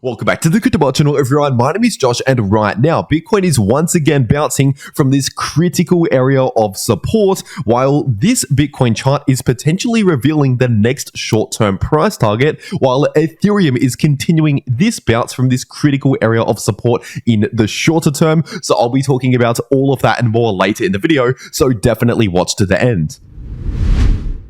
Welcome back to the cryptoworld channel, everyone. My name is Josh, and right now, Bitcoin is once again bouncing from this critical area of support, while this Bitcoin chart is potentially revealing the next short-term price target, while Ethereum is continuing this bounce from this critical area of support in the shorter term. So I'll be talking about all of that and more later in the video, so definitely watch to the end.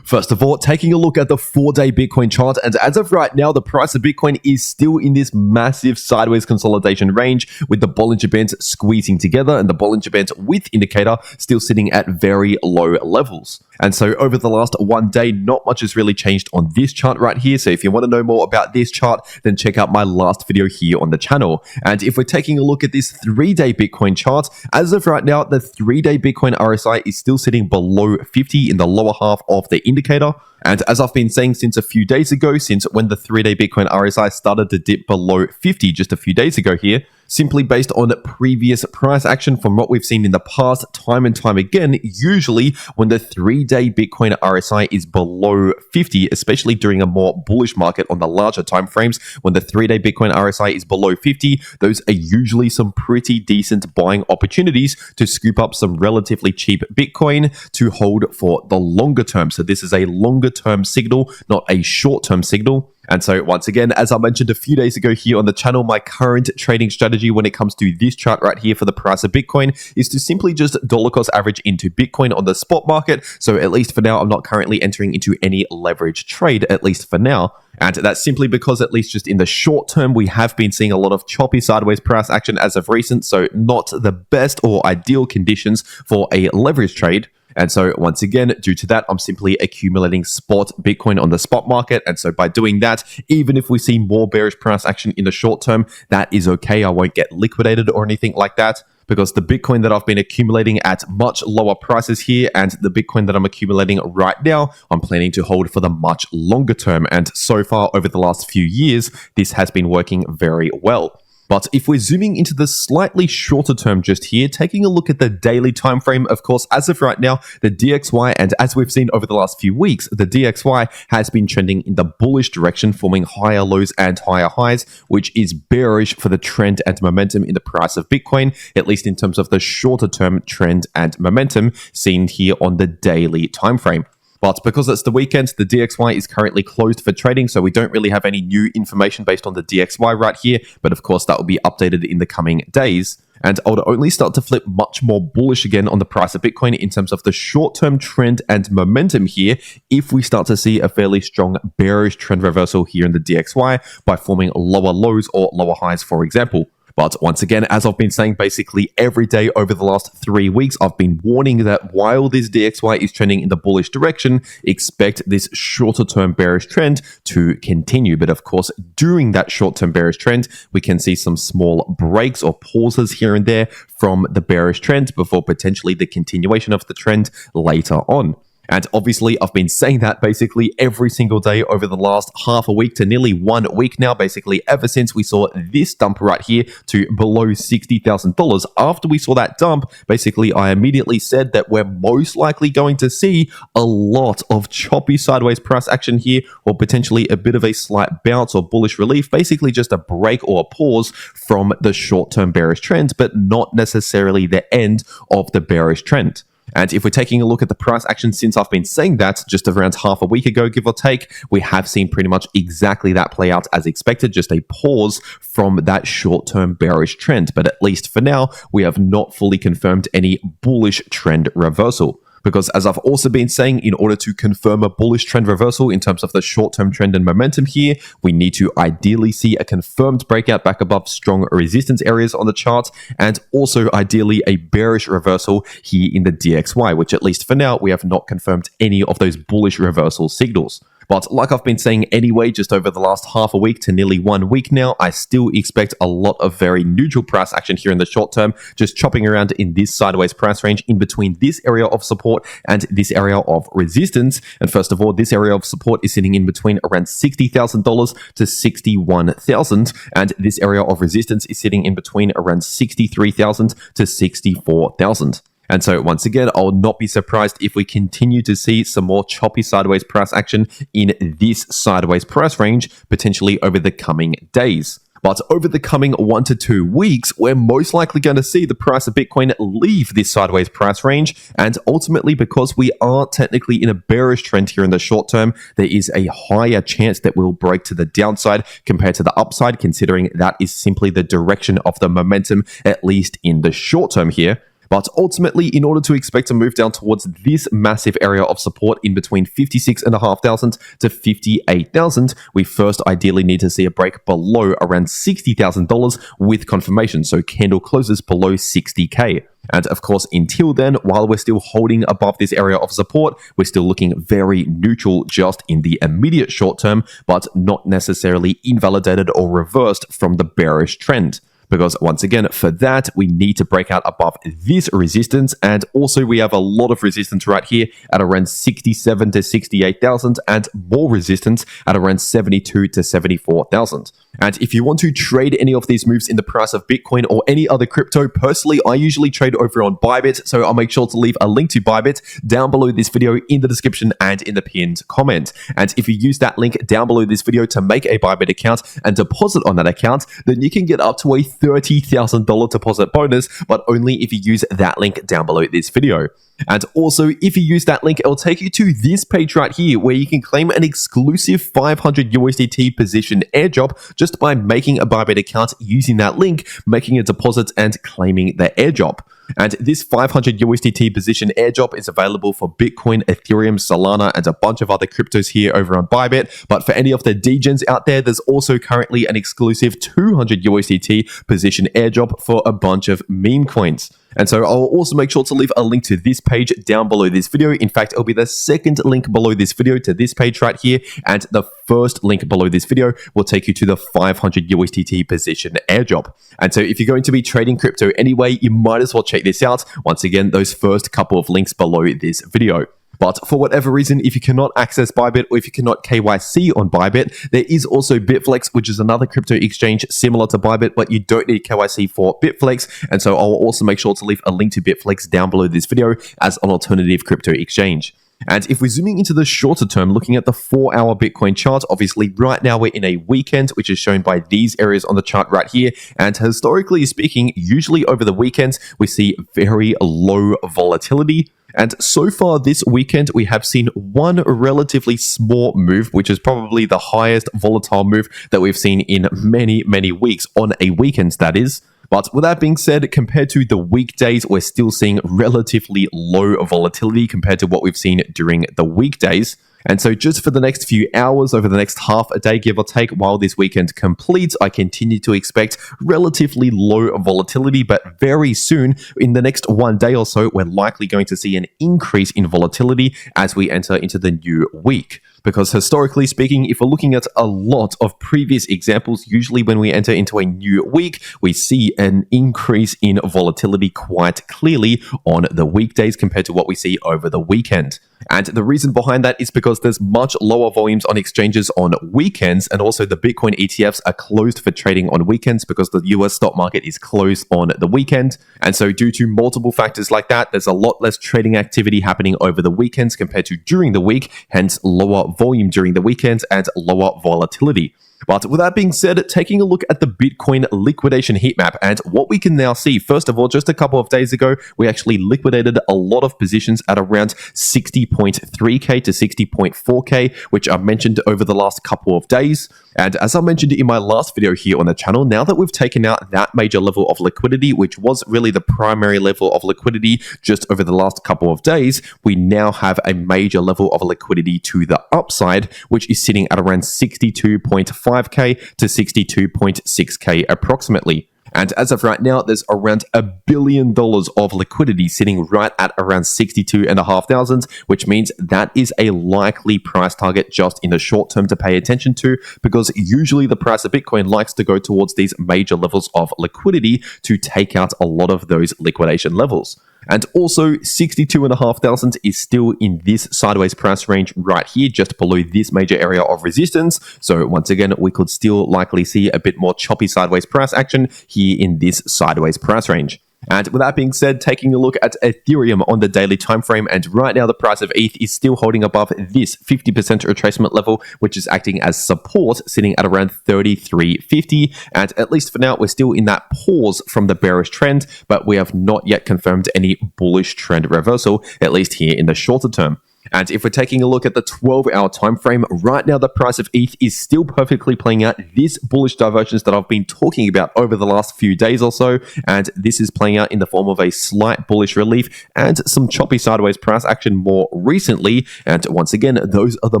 First of all, taking a look at the 4-day Bitcoin chart, and as of right now, the price of Bitcoin is still in this massive sideways consolidation range with the Bollinger Bands squeezing together and the Bollinger Bands width indicator still sitting at very low levels. And so over the last 1 day, not much has really changed on this chart right here. So if you want to know more about this chart, then check out my last video here on the channel. And if we're taking a look at this 3-day Bitcoin chart, as of right now, the 3-day Bitcoin RSI is still sitting below 50 in the lower half of the indicator. And as I've been saying since a few days ago, since when the 3-day Bitcoin RSI started to dip below 50 just a few days ago here, simply based on previous price action from what we've seen in the past time and time again, usually when the 3-day Bitcoin RSI is below 50, especially during a more bullish market on the larger time frames, when the 3-day Bitcoin RSI is below 50, those are usually some pretty decent buying opportunities to scoop up some relatively cheap Bitcoin to hold for the longer term. So this is a longer term signal, not a short term signal. And so once again, as I mentioned a few days ago here on the channel, my current trading strategy when it comes to this chart right here for the price of Bitcoin is to simply just dollar cost average into Bitcoin on the spot market. So at least for now, I'm not currently entering into any leverage trade, at least for now. And that's simply because at least just in the short term, we have been seeing a lot of choppy sideways price action as of recent. So not the best or ideal conditions for a leverage trade. And so once again, due to that, I'm simply accumulating spot Bitcoin on the spot market. And so by doing that, even if we see more bearish price action in the short term, that is okay. I won't get liquidated or anything like that, because the Bitcoin that I've been accumulating at much lower prices here and the Bitcoin that I'm accumulating right now, I'm planning to hold for the much longer term. And so far over the last few years, this has been working very well. But if we're zooming into the slightly shorter term just here, taking a look at the daily time frame, of course, as of right now, the DXY, and as we've seen over the last few weeks, the DXY has been trending in the bullish direction, forming higher lows and higher highs, which is bearish for the trend and momentum in the price of Bitcoin, at least in terms of the shorter term trend and momentum seen here on the daily time frame. But because it's the weekend, the DXY is currently closed for trading, so we don't really have any new information based on the DXY right here, but of course that will be updated in the coming days. And I would only start to flip much more bullish again on the price of Bitcoin in terms of the short-term trend and momentum here if we start to see a fairly strong bearish trend reversal here in the DXY by forming lower lows or lower highs, for example. But once again, as I've been saying basically every day over the last 3 weeks, I've been warning that while this DXY is trending in the bullish direction, expect this shorter term bearish trend to continue. But of course, during that short term bearish trend, we can see some small breaks or pauses here and there from the bearish trend before potentially the continuation of the trend later on. And obviously, I've been saying that basically every single day over the last half a week to nearly 1 week now, basically ever since we saw this dump right here to below $60,000. After we saw that dump, basically, I immediately said that we're most likely going to see a lot of choppy sideways price action here, or potentially a bit of a slight bounce or bullish relief, basically just a break or a pause from the short-term bearish trend, but not necessarily the end of the bearish trend. And if we're taking a look at the price action since I've been saying that, just around half a week ago, give or take, we have seen pretty much exactly that play out as expected, just a pause from that short-term bearish trend. But at least for now, we have not fully confirmed any bullish trend reversal. Because as I've also been saying, in order to confirm a bullish trend reversal in terms of the short-term trend and momentum here, we need to ideally see a confirmed breakout back above strong resistance areas on the chart, and also ideally a bearish reversal here in the DXY, which at least for now, we have not confirmed any of those bullish reversal signals. But like I've been saying anyway, just over the last half a week to nearly 1 week now, I still expect a lot of very neutral price action here in the short term, just chopping around in this sideways price range in between this area of support and this area of resistance. And first of all, this area of support is sitting in between around $60,000 to $61,000, and this area of resistance is sitting in between around $63,000 to $64,000. And so once again, I'll not be surprised if we continue to see some more choppy sideways price action in this sideways price range, potentially over the coming days. But over the coming 1 to 2 weeks, we're most likely going to see the price of Bitcoin leave this sideways price range. And ultimately, because we are technically in a bearish trend here in the short term, there is a higher chance that we'll break to the downside compared to the upside, considering that is simply the direction of the momentum, at least in the short term here. But ultimately, in order to expect to move down towards this massive area of support in between 56,500 to 58,000, we first ideally need to see a break below around $60,000 with confirmation. So candle closes below 60K. And of course, until then, while we're still holding above this area of support, we're still looking very neutral just in the immediate short term, but not necessarily invalidated or reversed from the bearish trend. Because once again, for that, we need to break out above this resistance. And also we have a lot of resistance right here at around 67 to 68,000 and more resistance at around 72 to 74,000. And if you want to trade any of these moves in the price of Bitcoin or any other crypto, personally, I usually trade over on Bybit. So I'll make sure to leave a link to Bybit down below this video in the description and in the pinned comment. And if you use that link down below this video to make a Bybit account and deposit on that account, then you can get up to a $30,000 deposit bonus, but only if you use that link down below this video. And also, if you use that link, it'll take you to this page right here where you can claim an exclusive 500 USDT position airdrop just by making a Bybit account using that link, making a deposit and claiming the airdrop. And this 500 USDT position airdrop is available for Bitcoin, Ethereum, Solana, and a bunch of other cryptos here over on Bybit. But for any of the degens out there, there's also currently an exclusive 200 USDT position airdrop for a bunch of meme coins. And so I'll also make sure to leave a link to this page down below this video. In fact, it'll be the second link below this video to this page right here. And the first link below this video will take you to the 500 USDT position airdrop. And so if you're going to be trading crypto anyway, you might as well check this out. Once again, those first couple of links below this video. But for whatever reason, if you cannot access Bybit or if you cannot KYC on Bybit, there is also Bitflex, which is another crypto exchange similar to Bybit, but you don't need KYC for Bitflex. And so I'll also make sure to leave a link to Bitflex down below this video as an alternative crypto exchange. And if we're zooming into the shorter term, looking at the 4-hour Bitcoin chart, obviously right now we're in a weekend, which is shown by these areas on the chart right here. And historically speaking, usually over the weekends, we see very low volatility. And so far this weekend, we have seen one relatively small move, which is probably the highest volatile move that we've seen in many, many weeks, on a weekend, that is. But with that being said, compared to the weekdays, we're still seeing relatively low volatility compared to what we've seen during the weekdays. And so just for the next few hours, over the next half a day, give or take, while this weekend completes, I continue to expect relatively low volatility, but very soon, in the next 1 day or so, we're likely going to see an increase in volatility as we enter into the new week. Because historically speaking, if we're looking at a lot of previous examples, usually when we enter into a new week, we see an increase in volatility quite clearly on the weekdays compared to what we see over the weekend. And the reason behind that is because there's much lower volumes on exchanges on weekends, and also the Bitcoin ETFs are closed for trading on weekends because the US stock market is closed on the weekend. And so due to multiple factors like that, there's a lot less trading activity happening over the weekends compared to during the week, hence lower volume during the weekends and lower volatility. But with that being said, taking a look at the Bitcoin liquidation heat map and what we can now see, first of all, just a couple of days ago, we actually liquidated a lot of positions at around 60.3K to 60.4K, which I mentioned over the last couple of days. And as I mentioned in my last video here on the channel, now that we've taken out that major level of liquidity, which was really the primary level of liquidity just over the last couple of days, we now have a major level of liquidity to the upside, which is sitting at around 62.5K to 62.6K approximately. And as of right now, there's around $1 billion of liquidity sitting right at around 62,500, which means that is a likely price target just in the short term to pay attention to, because usually the price of Bitcoin likes to go towards these major levels of liquidity to take out a lot of those liquidation levels. And also 62,500 is still in this sideways price range right here, just below this major area of resistance. So once again, we could still likely see a bit more choppy sideways price action here in this sideways price range. And with that being said, taking a look at Ethereum on the daily time frame, and right now the price of ETH is still holding above this 50% retracement level, which is acting as support, sitting at around 33.50. And at least for now, we're still in that pause from the bearish trend, but we have not yet confirmed any bullish trend reversal, at least here in the shorter term. And if we're taking a look at the 12-hour time frame, right now the price of ETH is still perfectly playing out this bullish divergence that I've been talking about over the last few days or so. And this is playing out in the form of a slight bullish relief and some choppy sideways price action more recently. And once again, those are the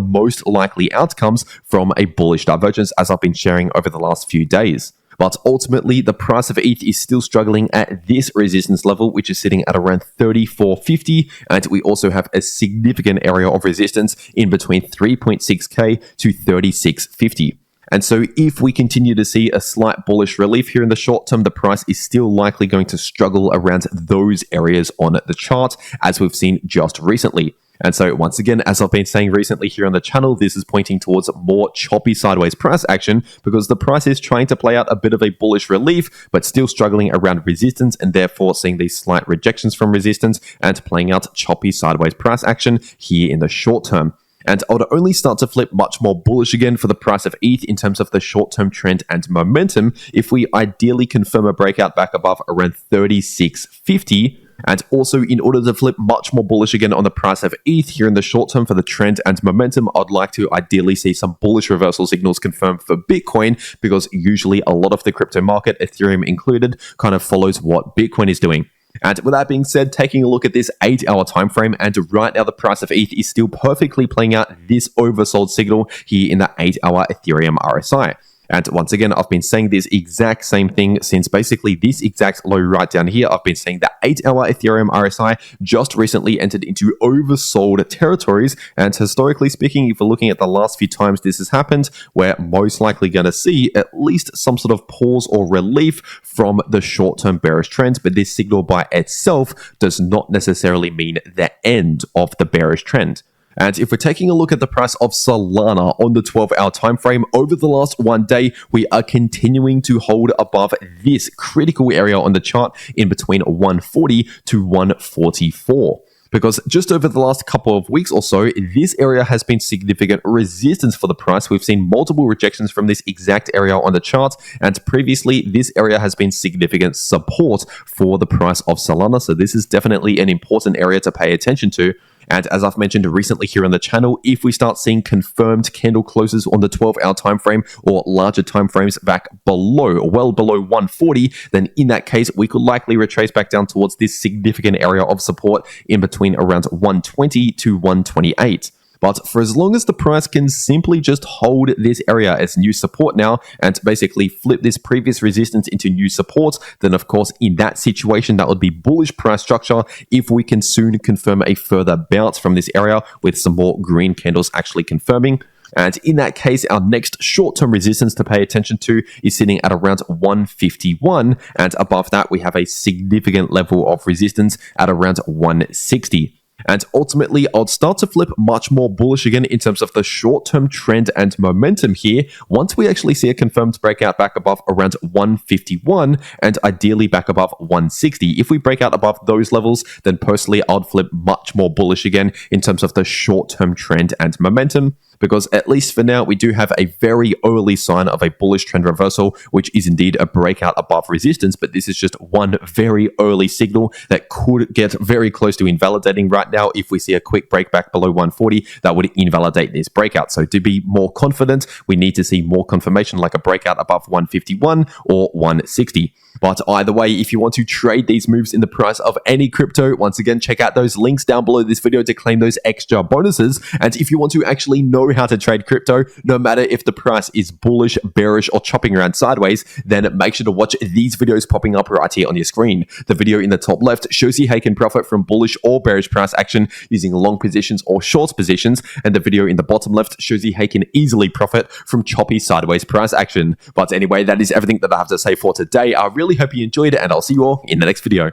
most likely outcomes from a bullish divergence, as I've been sharing over the last few days. But ultimately, the price of ETH is still struggling at this resistance level, which is sitting at around 34.50. And we also have a significant area of resistance in between 3.6K to 36.50. And so if we continue to see a slight bullish relief here in the short term, the price is still likely going to struggle around those areas on the chart, as we've seen just recently. And so once again, as I've been saying recently here on the channel, this is pointing towards more choppy sideways price action because the price is trying to play out a bit of a bullish relief, but still struggling around resistance, and therefore seeing these slight rejections from resistance and playing out choppy sideways price action here in the short term. And I would only start to flip much more bullish again for the price of ETH in terms of the short-term trend and momentum if we ideally confirm a breakout back above around 36.50. And also, in order to flip much more bullish again on the price of ETH here in the short term for the trend and momentum, I'd like to ideally see some bullish reversal signals confirmed for Bitcoin, because usually a lot of the crypto market, Ethereum included, kind of follows what Bitcoin is doing. And with that being said, taking a look at this 8-hour time frame, and right now the price of ETH is still perfectly playing out this oversold signal here in the 8-hour Ethereum RSI. And once again, I've been saying this exact same thing since basically this exact low right down here. I've been saying that 8-hour Ethereum RSI just recently entered into oversold territories. And historically speaking, if we're looking at the last few times this has happened, we're most likely going to see at least some sort of pause or relief from the short-term bearish trends. But this signal by itself does not necessarily mean the end of the bearish trend. And if we're taking a look at the price of Solana on the 12-hour time frame, over the last one day, we are continuing to hold above this critical area on the chart in between 140 to 144. Because just over the last couple of weeks or so, this area has been significant resistance for the price. We've seen multiple rejections from this exact area on the chart, and previously this area has been significant support for the price of Solana. So this is definitely an important area to pay attention to. And as I've mentioned recently here on the channel, if we start seeing confirmed candle closes on the 12-hour time frame or larger time frames back below, well below 140, then in that case, we could likely retrace back down towards this significant area of support in between around 120 to 128. But for as long as the price can simply just hold this area as new support now and basically flip this previous resistance into new support, then of course in that situation that would be bullish price structure if we can soon confirm a further bounce from this area with some more green candles actually confirming. And in that case, our next short-term resistance to pay attention to is sitting at around 151. And above that, we have a significant level of resistance at around 160. And ultimately, I'll start to flip much more bullish again in terms of the short-term trend and momentum here once we actually see a confirmed breakout back above around 151 and ideally back above 160. If we break out above those levels, then personally, I'd flip much more bullish again in terms of the short-term trend and momentum, because at least for now, we do have a very early sign of a bullish trend reversal, which is indeed a breakout above resistance. But this is just one very early signal that could get very close to invalidating right now. If we see a quick break back below 140, that would invalidate this breakout. So to be more confident, we need to see more confirmation like a breakout above 151 or 160. But either way, if you want to trade these moves in the price of any crypto, once again, check out those links down below this video to claim those extra bonuses. And if you want to actually know how to trade crypto, no matter if the price is bullish, bearish, or chopping around sideways, then make sure to watch these videos popping up right here on your screen. The video in the top left shows you how you can profit from bullish or bearish price action using long positions or short positions. And the video in the bottom left shows you how you can easily profit from choppy sideways price action. But anyway, that is everything that I have to say for today. I really hope you enjoyed it, and I'll see you all in the next video.